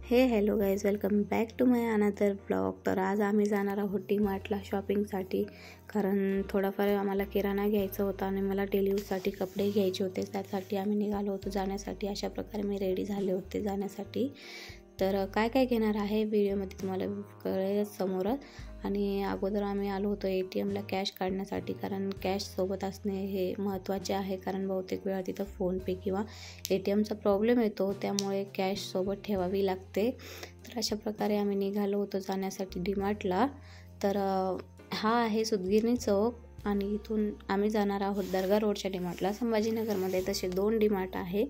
Hello guys, welcome back to my another blog. तर आज आम्ही जाणार आहोत डी-मार्टला शॉपिंगसाठी, कारण थोडाफार आम्हाला किराणा घ्यायचा होता आणि मला डेली यूजसाठी कपडे घ्यायचे होते। त्यासाठी आम्ही निघालो होतो जाण्यासाठी। अशा प्रकारे मी रेडी झाले होते जाण्यासाठी। तर काय काय घेणार आहे व्हिडिओमध्ये तुम्हाला कळेल समोरच। आणि अगोदर आम्ही आलो होतो ATMला कॅश काढण्यासाठी, कारण कॅश सोबत असणे हे महत्त्वाचे आहे, कारण बहुतेक वेळा तिथं फोनपे किंवा ATMचा प्रॉब्लेम येतो, त्यामुळे कॅश सोबत ठेवावी लागते। तर अशा प्रकारे आम्ही निघालो होतो जाण्यासाठी डी-मार्टला। तर हा आहे सुदगिरणी चौक आणि इथून आम्ही जाणार आहोत दर्गा रोडच्या डी-मार्टला। संभाजीनगरमध्ये तसे 2 डी-मार्ट आहे,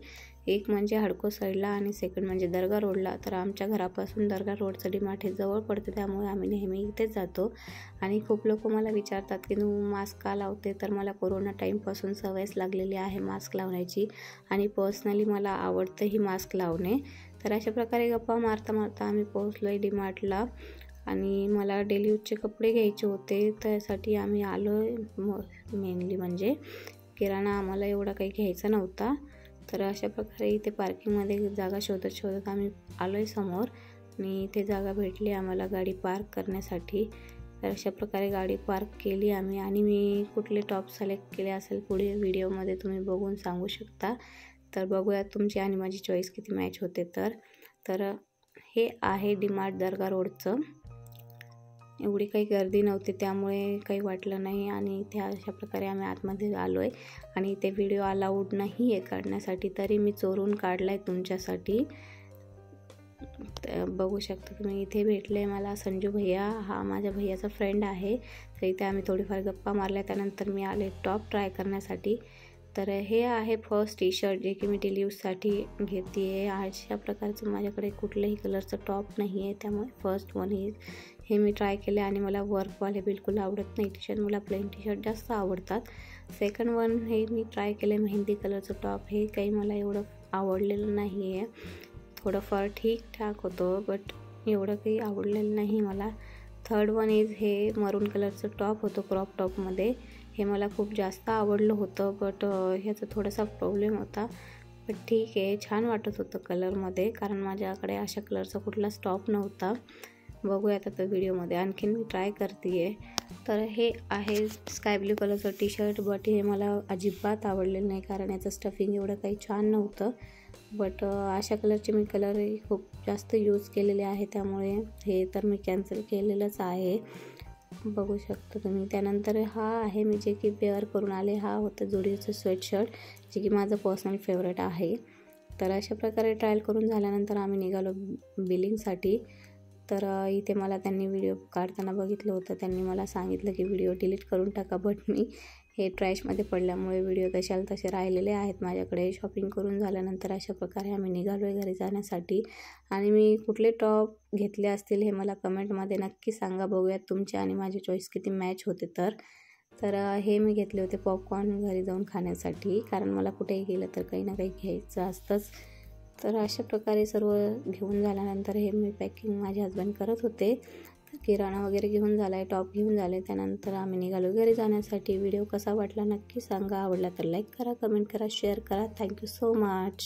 एक म्हणजे हडको साईडला आणि सेकंड म्हणजे दर्गा रोडला। तर आमच्या घरापासून दर्गा रोडचं डी-मार्ट हे जवळ पडते, त्यामुळे आम्ही नेहमी इथेच जातो। आणि खूप लोक मला विचारतात की तू मास्क का लावते, तर मला कोरोना टाईमपासून सवयच लागलेली आहे मास्क लावण्याची, आणि पर्सनली मला आवडतं ही मास्क लावणे। तर अशा प्रकारे गप्पा मारता मारता आम्ही पोहोचलो आहे डी-मार्टला। आणि मला डेली यूजचे कपडे घ्यायचे होते, त्यासाठी आम्ही आलो मेनली म्हणजे किराणा आम्हाला एवढा काही घ्यायचा नव्हता। तर अशा प्रकारे इथे पार्किंगमध्ये जागा शोधत आम्ही आलो आहे समोर, आणि इथे जागा भेटली आम्हाला गाडी पार्क करण्यासाठी। तर अशा प्रकारे गाडी पार्क केली आम्ही, आणि मी कुठले टॉप सिलेक्ट केले असेल पुढे व्हिडिओमध्ये तुम्ही बघून सांगू शकता। तर बघूयात तुमची आणि माझी चॉईस किती मॅच होते। तर हे आहे डी-मार्ट दर्गा रोडचं। एवढी काही गर्दी नव्हती, त्यामुळे काही वाटलं नाही। आणि इथे अशा प्रकारे आम्ही आतमध्ये आलो आहे, आणि इथे व्हिडिओ अलाउड नाही आहे काढण्यासाठी, तरी मी चोरून काढला आहे तुमच्यासाठी। बघू शकता तुम्ही, इथे भेटले मला संजू भैया, हा माझ्या भैयाचा फ्रेंड आहे। तर इथे आम्ही थोडीफार गप्पा मारल्या, त्यानंतर मी आले टॉप ट्राय करण्यासाठी। तर हे आहे फर्स्ट टी-शर्ट, जे की मी डेली यूजसाठी घेते आहे। अशा प्रकारचं माझ्याकडे कुठल्याही कलरचं टॉप नाही आहे, त्यामुळे फर्स्ट वन हे मी ट्राय केले, आणि मला वर्कवाले बिलकुल आवडत नाही टी-शर्ट, मला प्लेन टी-शर्ट जास्त आवडतात। सेकंड वन हे मी ट्राय केले मेहंदी कलरचं टॉप, हे काही मला एवढं आवडलेलं नाही आहे। थोडंफार ठीकठाक होतं, बट एवढं काही आवडलेलं नाही मला। थर्ड वन हे मरून कलरचं टॉप होतं क्रॉप टॉपमध्ये, हे मला खूप जास्त आवडलं होतं, बट ह्याचा थोडासा प्रॉब्लेम होता। बट ठीक आहे, छान वाटत होतं कलरमध्ये, कारण माझ्याकडे अशा कलरचा कुठलाच टॉप नव्हता। बघूयात आता व्हिडिओमध्ये आणखीन मी ट्राय करते आहे। तर हे आहे स्काय ब्ल्यू कलरचं टी-शर्ट, बट हे मला अजिबात आवडलेलं नाही, कारण याचं स्टफिंग एवढं काही छान नव्हतं। बट अशा कलरचे मी कलरही खूप जास्त यूज केलेले आहे, त्यामुळे हे तर मी कॅन्सल केलेलंच आहे। बघू शकता तुम्ही। त्यानंतर हा आहे मी जे की वेअर करून आले, हा होता जुडिओचं स्वेटशर्ट, जे की माझं पर्सनल फेवरेट आहे। तर अशा प्रकारे ट्रायल करून झाल्यानंतर आम्ही निघालो बिलिंगसाठी। तर इथे मला त्यांनी व्हिडिओ काढताना बघितलं होतं, त्यांनी मला सांगितलं की व्हिडिओ डिलीट करून टाका, बट मी हे ट्रॅशमध्ये पडल्यामुळे व्हिडिओ तशाला तसे राहिलेले आहेत माझ्याकडे। शॉपिंग करून झाल्यानंतर अशा प्रकारे आम्ही निघालो आहे घरी जाण्यासाठी। आणि मी कुठले टॉप घेतले असतील हे मला कमेंटमध्ये नक्की सांगा, बघूयात तुमचे आणि माझी चॉईस किती मॅच होते। तर हे मी घेतले होते पॉपकॉर्न घरी जाऊन खाण्यासाठी, कारण मला कुठेही गेलं तर काही ना काही घ्यायचं असतंच। तर अशा प्रकारे सर्व घेऊन झाल्यानंतर हे मी पॅकिंग माझे हस्बंड करत होते। तर किराणा वगैरे घेऊन झाला आहे, टॉप घेऊन झाले, त्यानंतर आम्ही निघालो घरी जाण्यासाठी। व्हिडिओ कसा वाटला नक्की सांगा, आवडला तर लाईक करा, कमेंट करा, शेअर करा। Thank you so much.